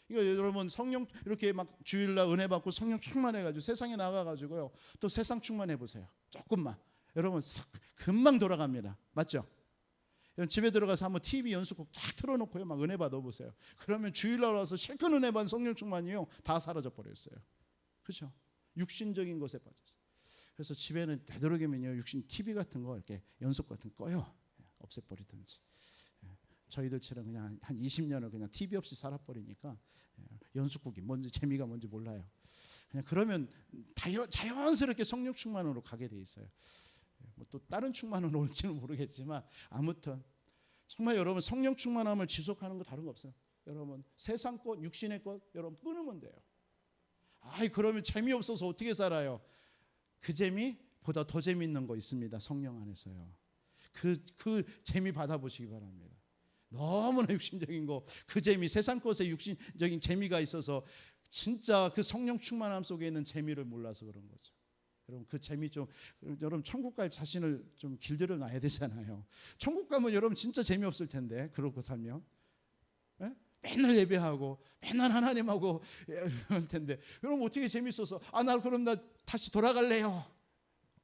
이거 여러분 성령 이렇게 막 주일날 은혜 받고 성령 충만해가지고 세상에 나가가지고요 또 세상 충만해 보세요. 조금만 여러분 금방 돌아갑니다. 맞죠? 집에 들어가서 한번 TV 연습곡 쫙 틀어놓고요 막 은혜 받아 보세요. 그러면 주일날 와서 실컷 은혜 받은 성령 충만이요 다 사라져 버렸어요. 그렇죠? 육신적인 것에 빠졌어요. 그래서 집에는 되도록이면요 육신 TV 같은 거 이렇게 연속 같은 거 꺼요. 없애버리든지. 저희들처럼 그냥 한 20년을 그냥 TV 없이 살아버리니까 연속국이 뭔지 재미가 뭔지 몰라요. 그냥 그러면 자연스럽게 성령 충만으로 가게 돼 있어요. 뭐 또 다른 충만으로 올지는 모르겠지만 아무튼 정말 여러분 성령 충만함을 지속하는 거 다른 거 없어요. 여러분 세상 것, 육신의 것 여러분 끊으면 돼요. 아이 그러면 재미없어서 어떻게 살아요? 그 재미보다 더 재미있는 거 있습니다. 성령 안에서요. 그 재미 받아보시기 바랍니다. 너무나 육신적인 거, 그 재미, 세상 것에 육신적인 재미가 있어서 진짜 그 성령 충만함 속에 있는 재미를 몰라서 그런 거죠. 여러분 그 재미 좀 여러분 천국 갈 자신을 좀 길들여 놔야 되잖아요. 천국 가면 여러분 진짜 재미없을 텐데 그러고 살면 에? 맨날 예배하고 맨날 하나님하고 할 텐데 여러분 어떻게 재밌어서 나 그럼 나 다시 돌아갈래요.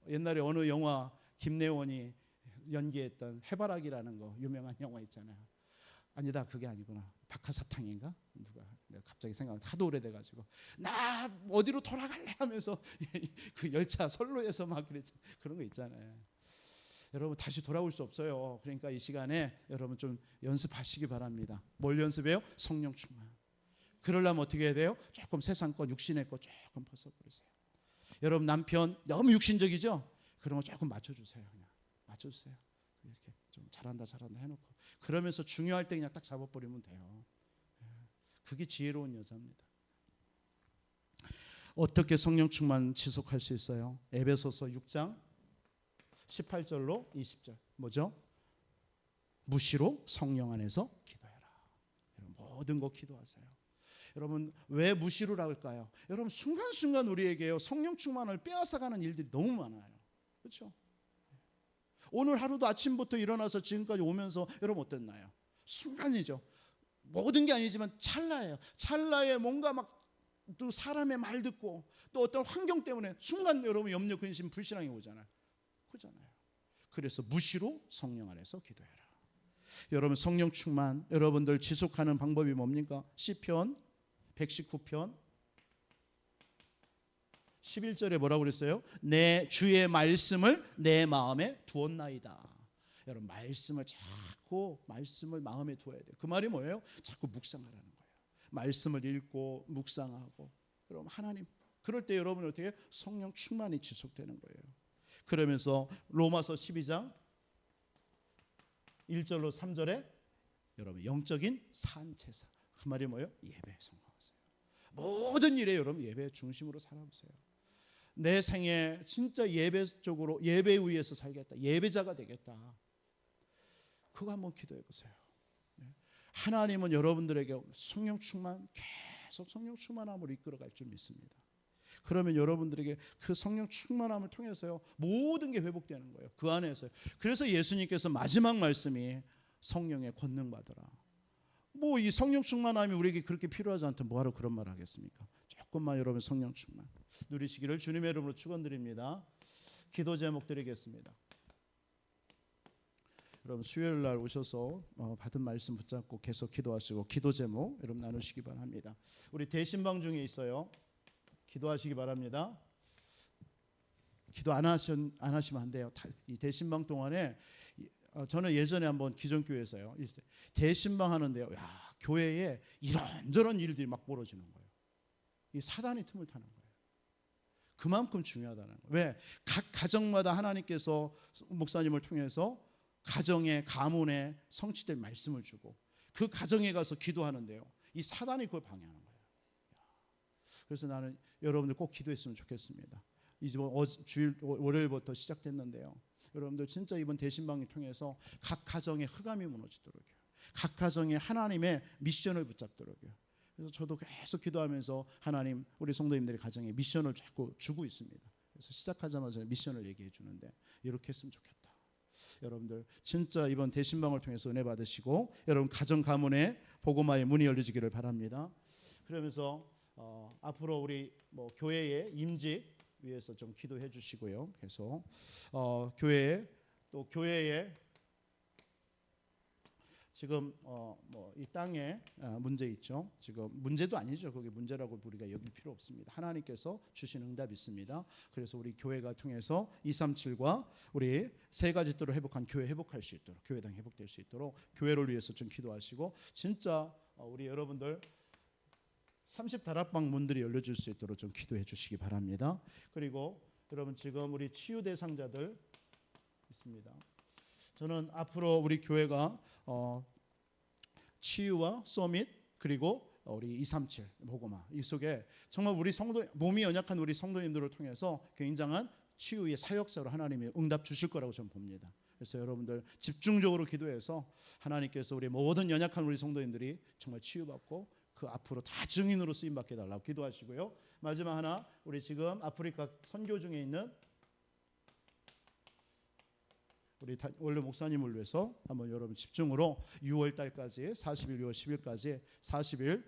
옛날에 어느 영화 김내원이 연기했던 해바라기라는 거 유명한 영화 있잖아요. 아니다 그게 아니구나 박하사탕인가 누가 내가 갑자기 생각 하도 오래돼가지고 나 어디로 돌아갈래 하면서 그 열차 선로에서 막 그랬지 그런 거 있잖아요. 여러분 다시 돌아올 수 없어요. 그러니까 이 시간에 여러분 좀 연습하시기 바랍니다. 뭘 연습해요? 성령 충만. 그러려면 어떻게 해야 돼요? 조금 세상 것 육신의 것 조금 벗어버리세요. 여러분 남편 너무 육신적이죠? 그런 거 조금 맞춰주세요. 그냥 맞춰주세요. 이렇게 좀 잘한다 해놓고 그러면서 중요할 때 그냥 딱 잡아버리면 돼요. 그게 지혜로운 여자입니다. 어떻게 성령 충만 지속할 수 있어요? 에베소서 6장 18절로 20절 뭐죠? 무시로 성령 안에서 기도해라. 여러분 모든 거 기도하세요. 여러분 왜 무시로 할까요? 여러분 순간순간 우리에게요 성령 충만을 빼앗아가는 일들이 너무 많아요. 그렇죠? 오늘 하루도 아침부터 일어나서 지금까지 오면서 여러분 어땠나요? 순간이죠. 모든 게 아니지만 찰나예요. 찰나에 뭔가 막 또 사람의 말 듣고 또 어떤 환경 때문에 순간 여러분 염려, 근심, 불신앙이 오잖아요. 그렇잖아요. 그래서 무시로 성령 안에서 기도해라. 여러분 성령 충만 여러분들 지속하는 방법이 뭡니까? 시편 119편 11절에 뭐라고 그랬어요? 내 주의 말씀을 내 마음에 두었나이다. 여러분 말씀을 자꾸 말씀을 마음에 두어야 돼요. 그 말이 뭐예요? 자꾸 묵상하라는 거예요. 말씀을 읽고 묵상하고 여러분 하나님 그럴 때 여러분 어떻게 해요? 성령 충만이 지속되는 거예요. 그러면서 로마서 12장 1절로 3절에 여러분 영적인 산제사 그 말이 뭐예요? 예배에 성공하세요. 모든 일에 여러분 예배 중심으로 살아보세요. 내 생에 진짜 예배 쪽으로 예배 위에서 살겠다. 예배자가 되겠다. 그거 한번 기도해 보세요. 하나님은 여러분들에게 성령 충만 계속 성령 충만함으로 이끌어갈 줄 믿습니다. 그러면 여러분들에게 그 성령 충만함을 통해서요 모든 게 회복되는 거예요. 그 안에서요. 그래서 예수님께서 마지막 말씀이 성령의 권능 받으라. 뭐 이 성령 충만함이 우리에게 그렇게 필요하지 않다면 뭐하러 그런 말 하겠습니까? 조금만 여러분 성령 충만 누리시기를 주님의 이름으로 축원드립니다. 기도 제목 드리겠습니다. 여러분 수요일 날 오셔서 받은 말씀 붙잡고 계속 기도하시고 기도 제목 여러분 나누시기 바랍니다. 우리 대신방 중에 있어요. 기도하시기 바랍니다. 기도 안 하시면 안 돼요. 이 대신방 동안에 저는 예전에 한번 기존교회에서요. 대신방 하는데요. 야, 교회에 이런저런 일들이 막 벌어지는 거예요. 이 사단이 틈을 타는 거예요. 그만큼 중요하다는 거예요. 왜? 각 가정마다 하나님께서 목사님을 통해서 가정의 가문에 성취될 말씀을 주고 그 가정에 가서 기도하는데요. 이 사단이 그걸 방해하는 거예요. 그래서 나는 여러분들 꼭 기도했으면 좋겠습니다. 이제 주일 월요일부터 시작됐는데요. 여러분들 진짜 이번 대신방을 통해서 각 가정의 흑암이 무너지도록요, 각 가정에 하나님의 미션을 붙잡도록요. 그래서 저도 계속 기도하면서 하나님 우리 성도님들의 가정에 미션을 자꾸 주고 있습니다. 그래서 시작하자마자 미션을 얘기해 주는데 이렇게 했으면 좋겠다. 여러분들 진짜 이번 대신방을 통해서 은혜 받으시고 여러분 가정 가문에 복음화의 문이 열려지기를 바랍니다. 그러면서 앞으로 우리 교회의 임직 위해서 좀 기도해 주시고요. 그래서 교회에 지금 이 땅에 문제 있죠. 지금 문제도 아니죠. 그게 문제라고 우리가 여길 필요 없습니다. 하나님께서 주신 응답이 있습니다. 그래서 우리 교회가 통해서 237과 우리 세 가지 뜰을 회복한 교회 회복할 수 있도록, 교회당 회복될 수 있도록 교회를 위해서 좀 기도하시고, 진짜 우리 여러분들 30다락방 문들이 열려질 수 있도록 좀 기도해 주시기 바랍니다. 그리고 여러분 지금 우리 치유 대상자들 있습니다. 저는 앞으로 우리 교회가 치유와 서밋 그리고 우리 237 복음화 이 속에 정말 우리 성도, 몸이 연약한 우리 성도님들을 통해서 굉장한 치유의 사역자로 하나님이 응답 주실 거라고 저는 봅니다. 그래서 여러분들 집중적으로 기도해서 하나님께서 우리 모든 연약한 우리 성도님들이 정말 치유받고 그 앞으로 다 증인으로 쓰임 받게 달라고 기도하시고요. 마지막 하나, 우리 지금 아프리카 선교 중에 있는 우리 원래 목사님을 위해서 한번 여러분 집중으로 6월 달까지 40일, 6월 10일까지 40일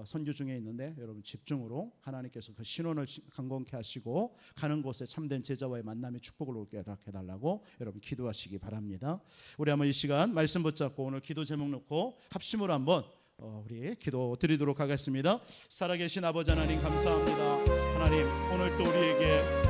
선교 중에 있는데 여러분 집중으로 하나님께서 그 신원을 강건케 하시고 가는 곳에 참된 제자와의 만남의 축복을 오게 해달라고 여러분 기도하시기 바랍니다. 우리 한번 이 시간 말씀 붙잡고 오늘 기도 제목 놓고 합심으로 한번 우리 기도 드리도록 하겠습니다. 살아계신 아버지 하나님 감사합니다. 하나님 오늘 또 우리에게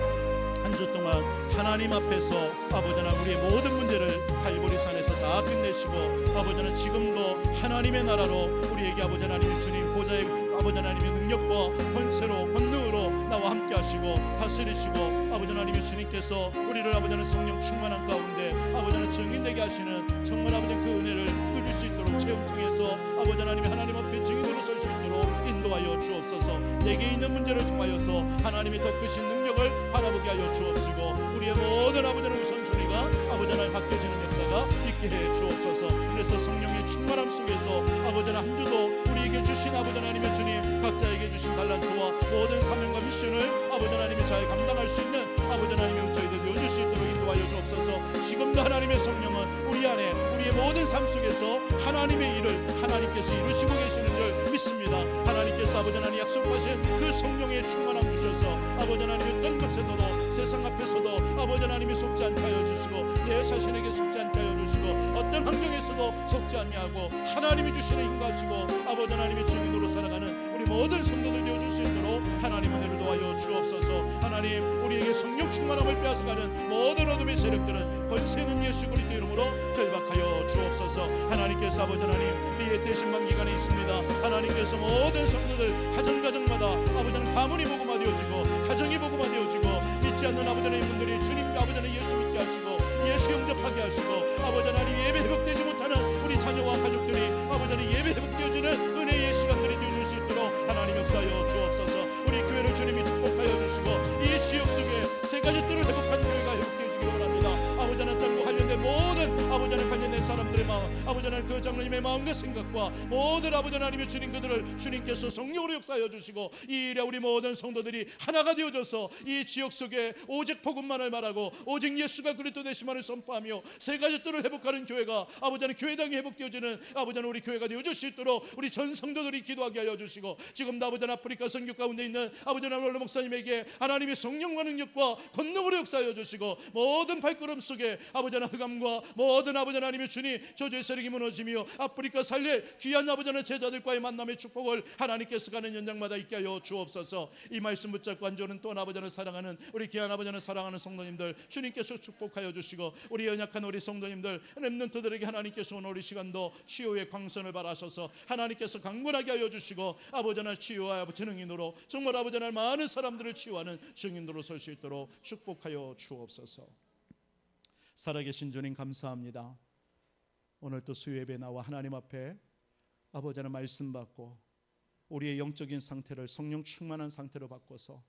한 주 동안 하나님 앞에서 아버지 하나님 우리의 모든 문제를 갈보리산에서 다 끝내시고 아버지 하나님 지금도 하나님의 나라로 우리에게 아버지 하나님 주님 보좌의 아버지 하나님의 능력과 권세로 권능으로 나와 함께 하시고 다스리시고 아버지 하나님의 주님께서 우리를 아버지 하나님 성령 충만한 가운데 아버지 하나님 증인되게 하시는 정말 아버지 그 은혜를 누릴 수 있도록 체험 통해서 아버지 하나님이 하나님 앞에 증인으로 설 수 있도록 인도하여 주옵소서. 내게 있는 문제를 통하여서 하나님의 더 크신 능력을 바라보게 하여 주옵시고 우리의 모든 아버지 하나님 우선순위가 아버지 하나님 바뀌어지는 역사가 있게 해 주옵소서. 그래서 성령의 충만함 속에서 아버지 하나님 한 주도 우리에게 주신 아버지 하나님의 주님 각자에게 주신 달란트와 모든 사명과 미션을 아버지 하나님이 잘 감당할 수 있는 아버지 하나님의 저희들 되어줄 수 있도록 인도하여 주옵소서. 지금도 하나님의 성령은 우리 안에 우리의 모든 삶 속에서 하나님의 일을 하나님께서 이루시고 계시는 줄 믿습니다. 하나님께서 아버지 하나님 약속하신 그 성령의 충만함 주셔서 아버지 하나님 어떤 것에서도 세상 앞에서도 아버지 하나님이 속지 않게 하여 주시고 내 자신에게 속지 않게 하여 주시고 어떤 환경에서도 속지 않게 하고 하나님이 주시는 힘가지고 아버지 하나님의 증인으로 살아가는 우리 모든 성도들 되어줄 수 있도록 하나님 은혜를 도와여 주옵소서. 하나님 우리에게 성령 충만함을 빼앗아가는 모든 어둠의 세력들은 권세 있는 예수 그리스도 이름으로 결박하여 주옵소서. 하나님께서 아버지 하나님 우리의 대신방 기간에 있습니다. 하나님께서 모든 성도들 가정마다 아버지 하나님 가문이 복음화되어지고 가정이 복음화되어지고 믿지 않는 아버지 하나님 분들이 주님 아버지 하나님 예수 믿게 하시고 예수 영접하게 하시고 아버지 하나님 예배 회복되지 못하는 우리 자녀와 가족들이 아버지 하나님 예배 회복되어지는 은혜의 시간들이 되어줄 수 있도록 하나님 역사하여 주옵소서. 우리 교회를 주님이 축복하여 주시고 이 지역 속에 세 가지 뜰을 회복한 교회가 회복되어지기 원합니다. 아버지 하나님 땅과 관련된 모든 아버지 하나님 관련된 사람들의 마음 아버지 하나님 그 장로님의 마음과 생각과 모든 아버지 하나님의 주님 그들을 주님께서 성령으로 역사하여 주시고 이 일에 우리 모든 성도들이 하나가 되어져서 이 지역 속에 오직 복음만을 말하고 오직 예수가 그리스도 되심만을 선포하며 세 가지 뜰을 회복하는 교회가 아버지 하나님 교회당이 회복되어지는 아버지 하나님 우리 교회가 되어줄 수 있도록 우리 전 성도들이 기도하게 하여 주시고 지금도 아버지 하나님 아프리카 선교 가운데 있는 아버지 하나님 원로 목사님에게 하나님의 성령과 능력과 권능으로 역사하여 주시고 모든 발걸음 속에 아버지 하나님 흑암과 모든 아버지 하나님의 주님 저주의 세력이 무너지며 아프리카 살릴 귀한 아버지 하나님 제자들과의 만남의 축복을 하나님께서 가는 연장마다 있게 하여 주옵소서. 이 말씀 붙잡고 안주는 또 아버지 하나님 사랑하는 우리 귀한 아버지 하나님 사랑하는 성도님들 주님께서 축복하여 주시고 우리 연약한 우리 성도님들 렘넌트들에게 하나님께서 오늘 우리 시간도 치유의 광선을 발하셔서 하나님께서 강건하게 하여 주시고 아버지 하나님 치유와 아버지 증인으로 정말 아버지 하나님 많은 사람들을 치유하는 증인으로 설 수 있도록 축복하여 주옵소서. 살아계신 주님 감사합니다. 오늘 또 수요예배 나와 하나님 앞에 아버지 하나님 말씀 받고 우리의 영적인 상태를 성령 충만한 상태로 바꿔서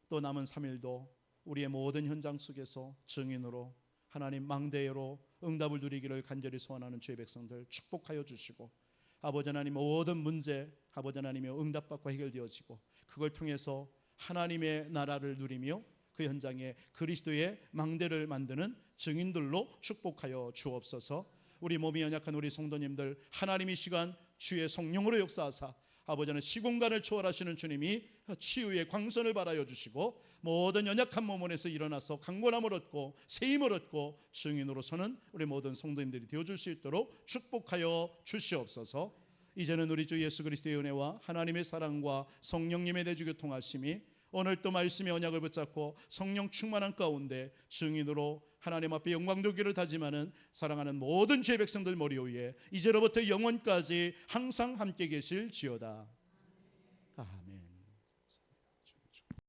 또 남은 3일도 우리의 모든 현장 속에서 증인으로 하나님 망대로 응답을 누리기를 간절히 소원하는 주의 백성들 축복하여 주시고, 아버지 하나님 모든 문제 아버지 하나님의 응답받고 해결되어지고, 그걸 통해서 하나님의 나라를 누리며 그 현장에 그리스도의 망대를 만드는 증인들로 축복하여 주옵소서. 우리 몸이 연약한 우리 성도님들 하나님 이 시간 주의 성령으로 역사하사 아버지는 시공간을 초월하시는 주님이 치유의 광선을 발하여 주시고, 모든 연약한 몸원에서 일어나서 강건함을 얻고 새 힘을 얻고 증인으로 서는 우리 모든 성도님들이 되어줄 수 있도록 축복하여 주시옵소서. 이제는 우리 주 예수 그리스도의 은혜와 하나님의 사랑과 성령님의 내주 교통하심이 오늘 또 말씀의 언약을 붙잡고 성령 충만한 가운데 증인으로 하나님 앞에 영광되기를 다짐하는 사랑하는 모든 죄 백성들 머리 위에 이제로부터 영원까지 항상 함께 계실지어다. 아멘.